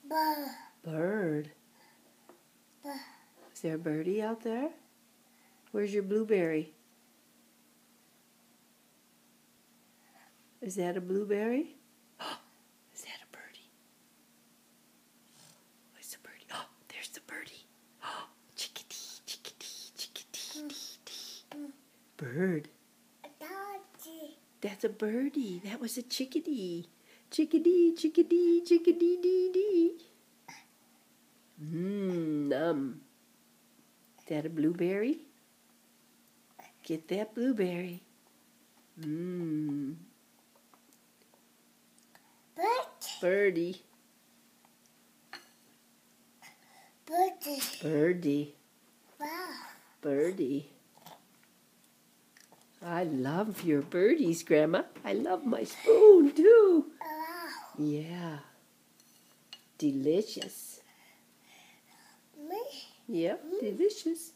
Bird. Bird. Bird. Is there a birdie out there? Where's your blueberry? Is that a blueberry? Is that a birdie? Where's the birdie? Oh, there's the birdie. Oh, chickadee, chickadee, chickadee, dee, dee. Bird. Daddy. That's a birdie. That was a chickadee. Chickadee, chickadee, chickadee, dee, dee. Is that a blueberry? Get that blueberry. Bird. Birdie. Birdie. Birdie. Wow. Birdie. I love your birdies, Grandma. I love my spoon, too. Wow. Yeah. Delicious. Me. Yep, delicious.